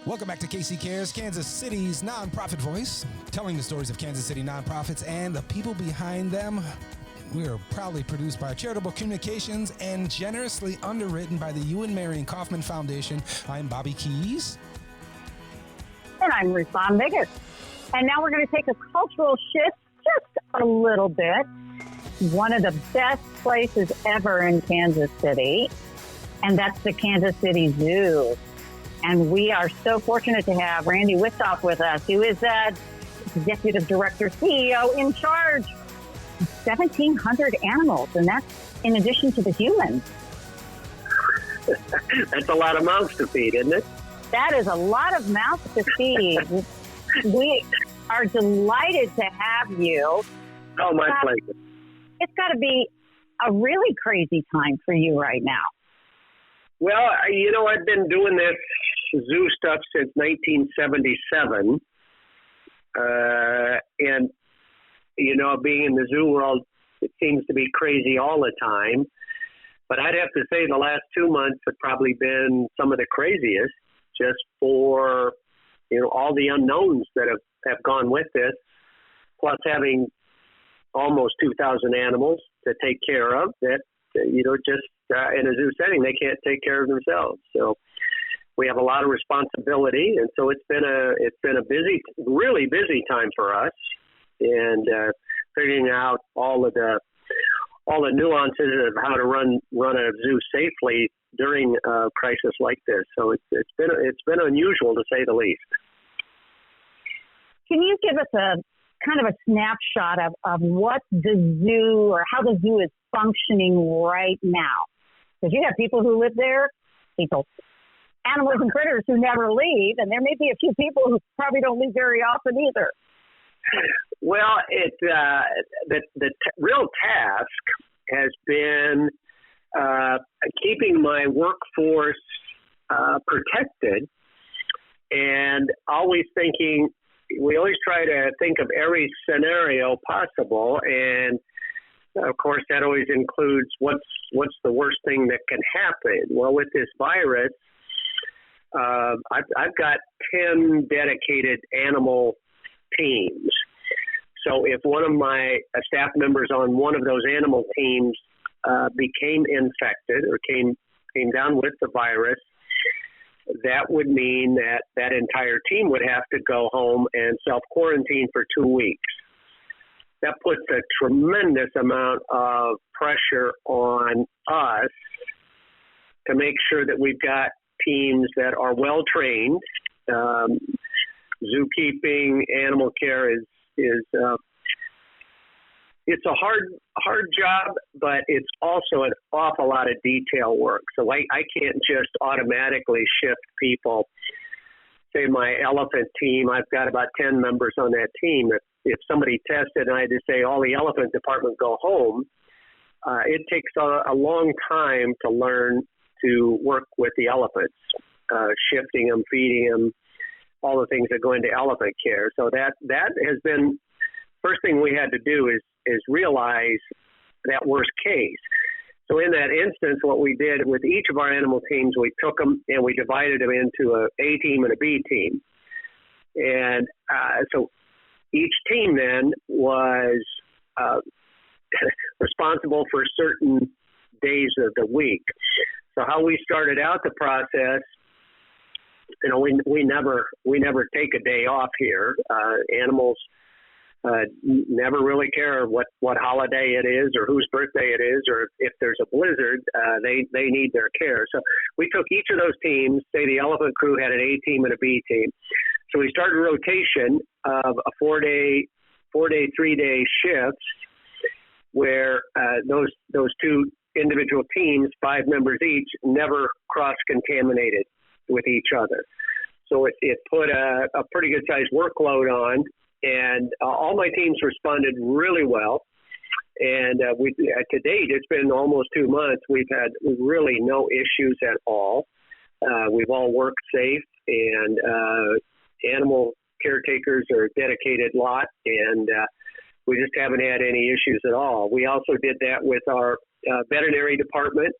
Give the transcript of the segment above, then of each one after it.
Welcome back to KC Cares, Kansas City's nonprofit voice, telling the stories of Kansas City nonprofits and the people behind them. We are proudly produced by Charitable Communications and generously underwritten by the Ewan Marion Kaufman Foundation. I'm Bobby Keys. And I'm Ruslan Vegas. And now we're going to take a cultural shift just a little bit. One of the best places ever in Kansas City, and that's the Kansas City Zoo. And we are so fortunate to have Randy Wisthoff with us, who is the Executive Director, CEO, in charge of 1,700 animals, and that's in addition to the humans. That's a lot of mouths to feed, isn't it? That is a lot of mouths to feed. We are delighted to have you. Oh, my pleasure. It's got to be a really crazy time for you right now. Well, I've been doing this zoo stuff since 1977. And, being in the zoo world, it seems to be crazy all the time. But I'd have to say the last 2 months have probably been some of the craziest, just for, all the unknowns that have gone with this, plus having almost 2,000 animals to take care of that, just in a zoo setting, they can't take care of themselves. So we have a lot of responsibility, and so it's been a busy, really busy time for us, and figuring out all the nuances of how to run a zoo safely during a crisis like this. So it's been unusual, to say the least. Can you give us a kind of a snapshot of what the zoo, or how the zoo is functioning right now? Because you have people who live there, animals and critters who never leave, and there may be a few people who probably don't leave very often either. Well, the real task has been keeping my workforce protected, and always thinking. We always try to think of every scenario possible, and of course that always includes what's the worst thing that can happen. Well, with this virus, I've got 10 dedicated animal teams. So if one of my staff members on one of those animal teams became infected or came down with the virus, that would mean that entire team would have to go home and self-quarantine for 2 weeks. That puts a tremendous amount of pressure on us to make sure that we've got teams that are well-trained. Zookeeping, animal care is it's a hard job, but it's also an awful lot of detail work. So I can't just automatically shift people. Say my elephant team, I've got about 10 members on that team. If somebody tested and I had to say all the elephant department go home, it takes a long time to learn to work with the elephants, shifting them, feeding them, all the things that go into elephant care. So that has been first thing we had to do is realize that worst case. So in that instance, what we did with each of our animal teams, we took them and we divided them into a team and a B team. And so each team then was responsible for certain days of the week. So how we started out the process, we never take a day off here. Animals never really care what holiday it is or whose birthday it is, or if there's a blizzard, they need their care. So we took each of those teams, say the elephant crew had an A team and a B team. So we started a rotation of a 4-day, 3-day shifts where those two individual teams, 5 members each, never cross-contaminated with each other. So it put a pretty good-sized workload on, and all my teams responded really well. And to date, it's been almost 2 months. We've had really no issues at all. We've all worked safe, and animal caretakers are a dedicated lot, and we just haven't had any issues at all. We also did that with our veterinary department.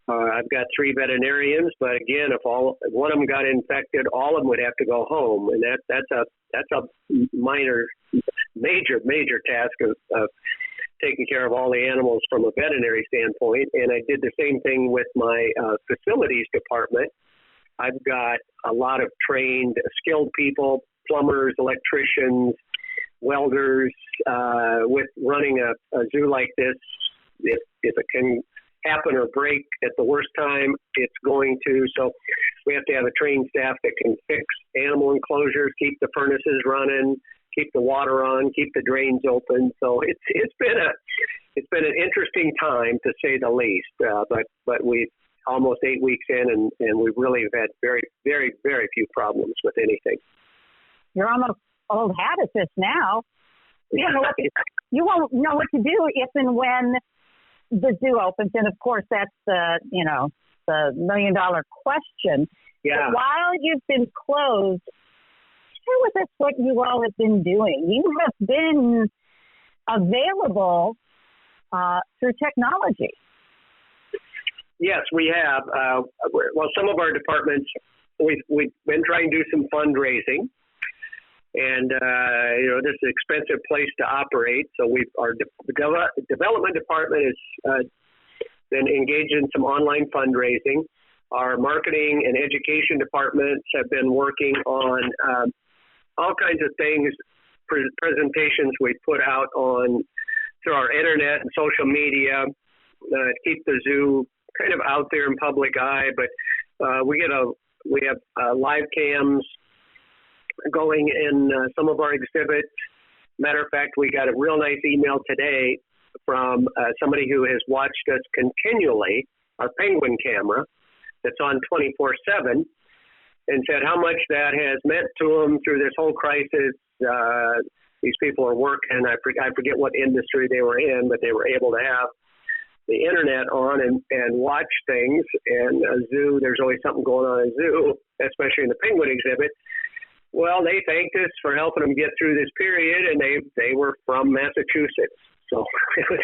I've got 3 veterinarians, but again, if one of them got infected, all of them would have to go home, and that's a major task of taking care of all the animals from a veterinary standpoint. And I did the same thing with my facilities department. I've got a lot of trained, skilled people, plumbers, electricians, welders, with running a zoo like this. If it can happen or break at the worst time, it's going to. So we have to have a trained staff that can fix animal enclosures, keep the furnaces running, keep the water on, keep the drains open. So it's been an interesting time, to say the least. But we almost 8 weeks in, and we really have had very, very, very few problems with anything. You're almost old hat at this now. You won't know what to do if and when the zoo opens, and of course that's the $1 million question. Yeah. But while you've been closed, share with us what you all have been doing. You have been available through technology. Yes, we have. Well, some of our departments, we've been trying to do some fundraising. And, this is an expensive place to operate. So our development department has been engaged in some online fundraising. Our marketing and education departments have been working on all kinds of things, presentations we put out through our internet and social media, keep the zoo kind of out there in public eye. But we have live cams going in some of our exhibits. Matter of fact, we got a real nice email today from somebody who has watched us continually, our penguin camera that's on 24/7, and said how much that has meant to them through this whole crisis. These people are working. I forget what industry they were in, but they were able to have the internet on and watch things. And a zoo, there's always something going on in a zoo, especially in the penguin exhibit. Well, they thanked us for helping them get through this period, and they were from Massachusetts. So it was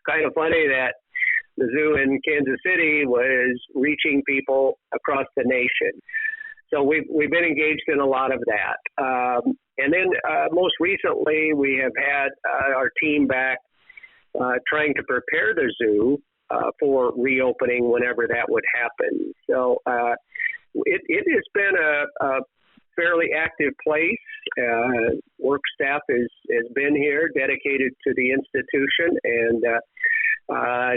kind of funny that the zoo in Kansas City was reaching people across the nation. So we've been engaged in a lot of that. And then most recently, we have had our team back trying to prepare the zoo for reopening whenever that would happen. So it has been a fairly active place. Work staff has been here, dedicated to the institution, and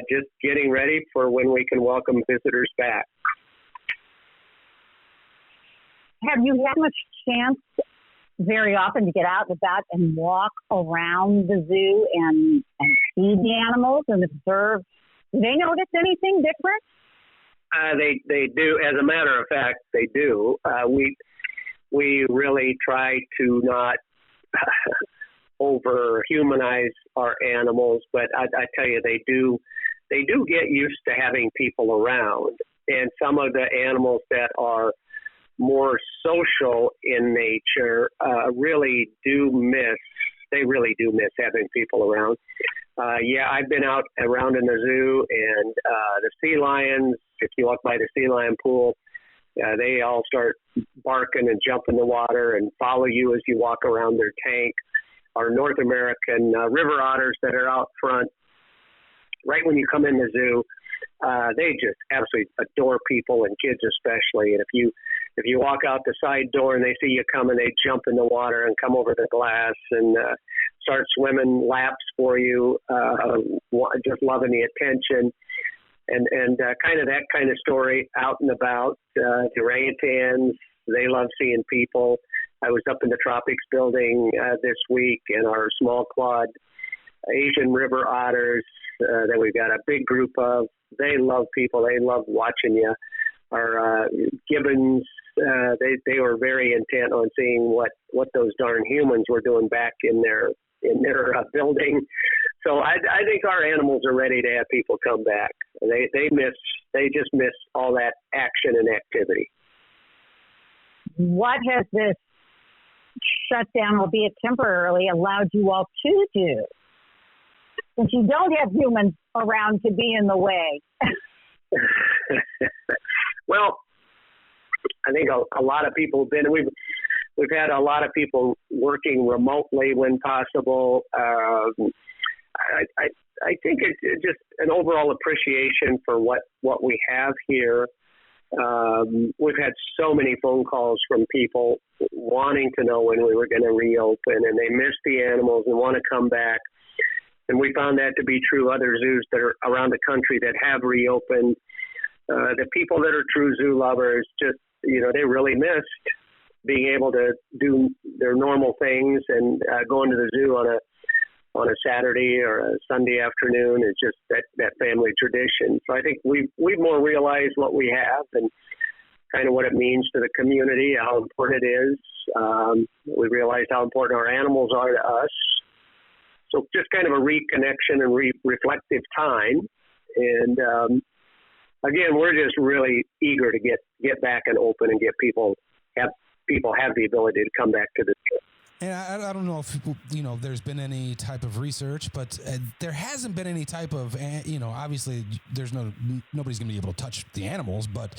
just getting ready for when we can welcome visitors back. Have you had much chance very often to get out and about and walk around the zoo and see the animals and observe? Do they notice anything different? They do. As a matter of fact, they do. We really try to not over-humanize our animals, but I tell you, they do get used to having people around. And some of the animals that are more social in nature really do miss having people around. I've been out around in the zoo, and the sea lions, if you walk by the sea lion pool, they all start barking and jump in the water and follow you as you walk around their tank. Our North American river otters that are out front, right when you come in the zoo, they just absolutely adore people, and kids especially. And if you walk out the side door and they see you coming, they jump in the water and come over the glass and start swimming laps for you, just loving the attention. And kind of that kind of story out and about. The orangutans, they love seeing people. I was up in the tropics building this week, and our small clawed Asian river otters that we've got a big group of, they love people. They love watching you. Our gibbons, they were very intent on seeing what those darn humans were doing back in their building. So I think our animals are ready to have people come back. They just miss all that action and activity. What has this shutdown, albeit temporarily, allowed you all to do? Since you don't have humans around to be in the way. Well, I think a lot of people have been. We've had a lot of people working remotely when possible. I think it's just an overall appreciation for what we have here. We've had so many phone calls from people wanting to know when we were going to reopen, and they miss the animals and want to come back. And we found that to be true. Other zoos that are around the country that have reopened, the people that are true zoo lovers, just, they really missed being able to do their normal things, and going to the zoo on a Saturday or a Sunday afternoon is just that family tradition. So I think we've more realized what we have and kind of what it means to the community, how important it is. We realized how important our animals are to us. So just kind of a reconnection and reflective time. And again, we're just really eager to get back and open and get people have the ability to come back to the trip. And I don't know if, there's been any type of research, but there hasn't been any type of, obviously there's nobody's going to be able to touch the animals, but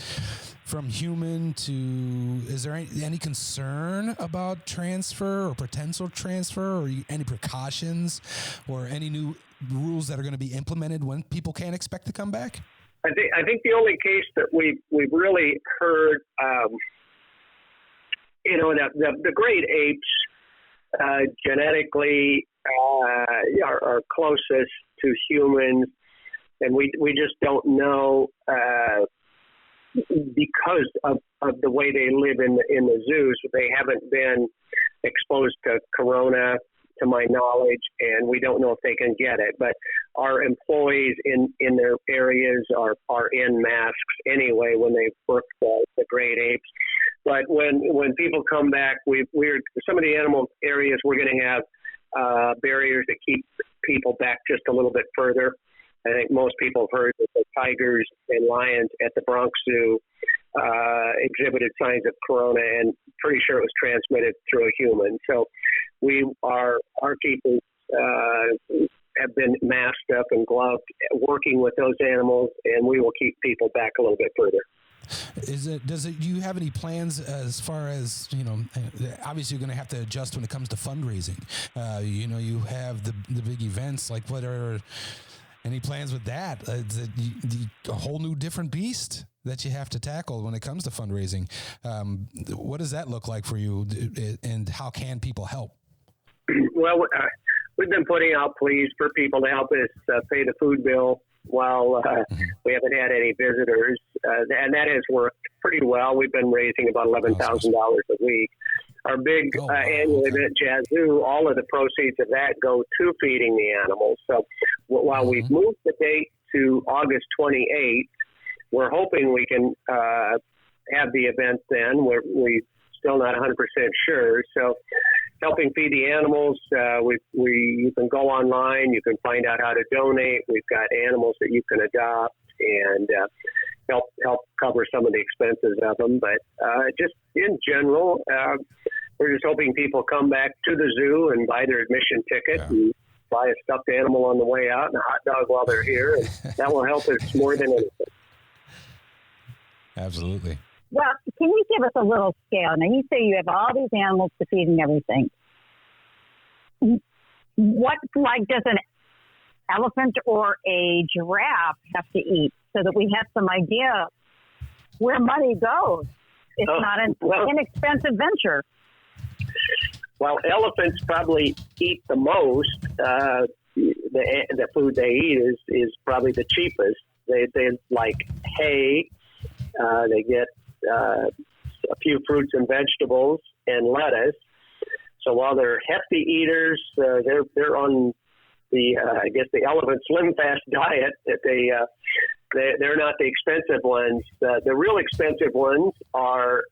from human to, is there any concern about transfer or potential transfer, or any precautions or any new rules that are going to be implemented when people can't expect to come back? I think the only case that we've really heard, the great apes, genetically are closest to humans, and we just don't know because of the way they live in the zoos. They haven't been exposed to corona, to my knowledge, and we don't know if they can get it. But our employees in their areas are in masks anyway when they work the great apes. But when people come back, we're some of the animal areas we're going to have barriers to keep people back just a little bit further. I think most people have heard that the tigers and lions at the Bronx Zoo exhibited signs of corona, and pretty sure it was transmitted through a human. So our keepers have been masked up and gloved, working with those animals, and we will keep people back a little bit further. Do you have any plans as far as, obviously you're going to have to adjust when it comes to fundraising. You have the big events, like what are any plans with that? Is it a whole new different beast that you have to tackle when it comes to fundraising? What does that look like for you, and how can people help? Well, we've been putting out pleas for people to help us pay the food bill while we haven't had any visitors, and that has worked pretty well. We've been raising about $11,000 a week. Our big annual event, Jazzoo, all of the proceeds of that go to feeding the animals. So while we've moved the date to August 28th, we're hoping we can have the event then. We're still not 100% sure. So helping feed the animals, you can go online, you can find out how to donate. We've got animals that you can adopt and help cover some of the expenses of them. But just in general, we're just hoping people come back to the zoo and buy their admission ticket and buy a stuffed animal on the way out and a hot dog while they're here. And that will help us more than anything. Absolutely. Well, can you give us a little scale? Now, you say you have all these animals to feed and everything. What, does an elephant or a giraffe have to eat so that we have some idea where money goes? It's not an inexpensive venture. Well, elephants probably eat the most. The food they eat is probably the cheapest. They like hay. They get a few fruits and vegetables and lettuce. So while they're hefty eaters, they're on the the elephant slim fast diet. That they're not the expensive ones. The real expensive ones are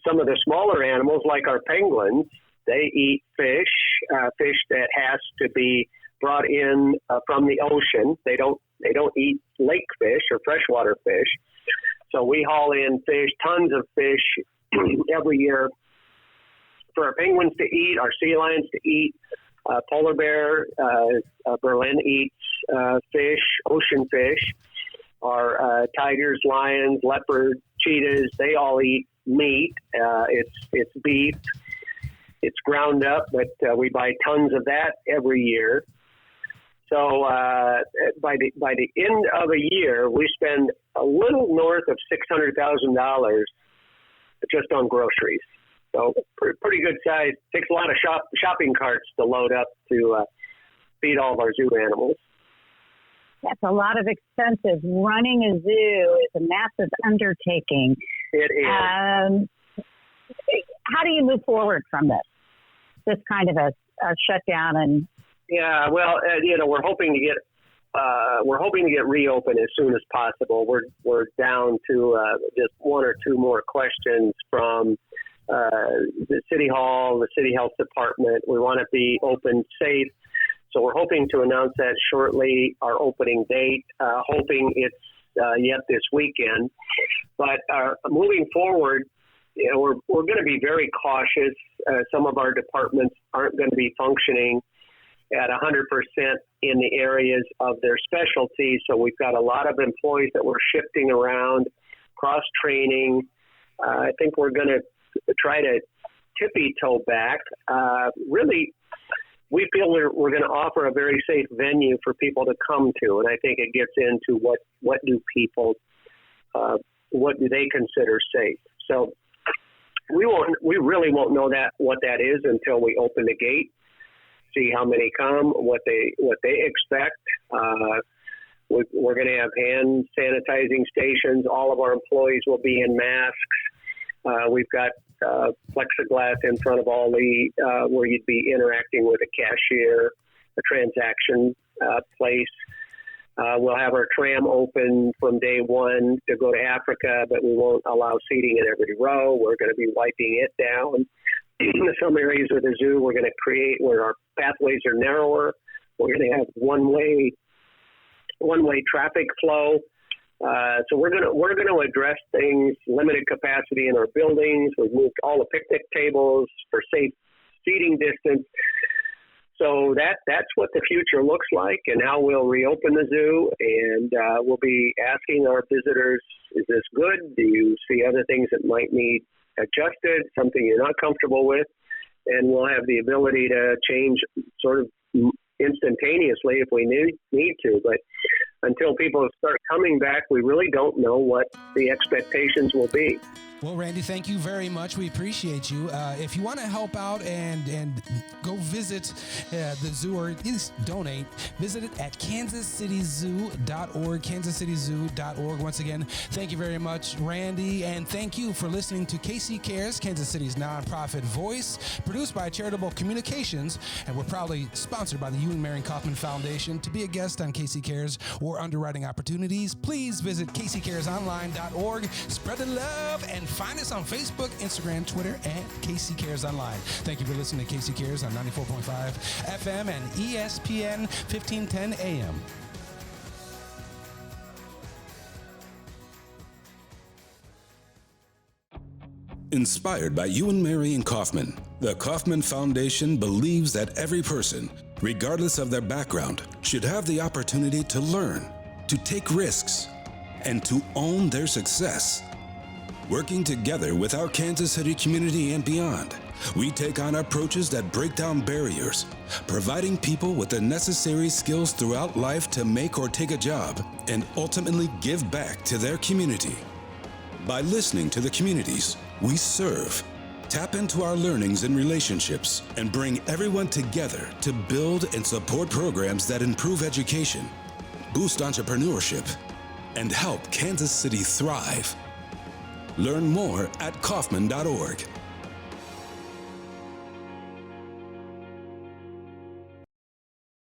some of the smaller animals, like our penguins. They eat fish that has to be brought in from the ocean. They don't eat lake fish or freshwater fish. So we haul in fish, tons of fish every year for our penguins to eat, our sea lions to eat. Polar bear, Berlin eats fish, ocean fish. our tigers, lions, leopards, cheetahs. They all eat meat. It's beef. It's ground up, but we buy tons of that every year. So by the end of a year, we spend a little north of $600,000 just on groceries. So pretty good size. Takes a lot of shopping carts to load up to feed all of our zoo animals. That's a lot of expenses. Running a zoo is a massive undertaking. It is. How do you move forward from this kind of a shutdown? And yeah, well, we're hoping to get reopened as soon as possible. We're down to just one or two more questions from the city hall, the city health department. We want to be open safe. So we're hoping to announce that shortly, our opening date, hoping it's yet this weekend. But moving forward, we're going to be very cautious. Some of our departments aren't going to be functioning at 100% in the areas of their specialty. So we've got a lot of employees that we're shifting around, cross-training. I think we're going to try to tippy-toe back. Really, we feel we're going to offer a very safe venue for people to come to, and I think it gets into what do people, what do they consider safe. So we really won't know what that is until we open the gate, see how many come, what they expect. We're going to have hand sanitizing stations. All of our employees will be in masks. We've got plexiglass in front of all the where you'd be interacting with a cashier, a transaction place. We'll have our tram open from day one to go to Africa, but we won't allow seating in every row. We're going to be wiping it down. In some areas of the zoo, we're going to create where our pathways are narrower. We're going to have one-way traffic flow. So we're going to address things, limited capacity in our buildings. We've moved all the picnic tables for safe seating distance. So that's what the future looks like and how we'll reopen the zoo. And we'll be asking our visitors, is this good? Do you see other things that might need adjusted, something you're not comfortable with? And we'll have the ability to change sort of instantaneously if we need to. But until people start coming back, we really don't know what the expectations will be. Well, Randy, thank you very much. We appreciate you. If you want to help out and go visit the zoo or at least donate, visit it at kansascityzoo.org, kansascityzoo.org. Once again, thank you very much, Randy, and thank you for listening to KC Cares, Kansas City's nonprofit voice, produced by Charitable Communications, and we're proudly sponsored by the Ewan Marion Kaufman Foundation. To be a guest on KC Cares or underwriting opportunities, please visit kccaresonline.org. Spread the love and find us on Facebook, Instagram, Twitter, and KC Cares Online. Thank you for listening to KC Cares on 94.5 FM and ESPN 1510 AM. Inspired by Ewan Marion Kaufman, the Kaufman Foundation believes that every person, regardless of their background, should have the opportunity to learn, to take risks, and to own their success. Working together with our Kansas City community and beyond, we take on approaches that break down barriers, providing people with the necessary skills throughout life to make or take a job and ultimately give back to their community. By listening to the communities we serve, tap into our learnings and relationships, and bring everyone together to build and support programs that improve education, boost entrepreneurship, and help Kansas City thrive. Learn more at Kaufman.org.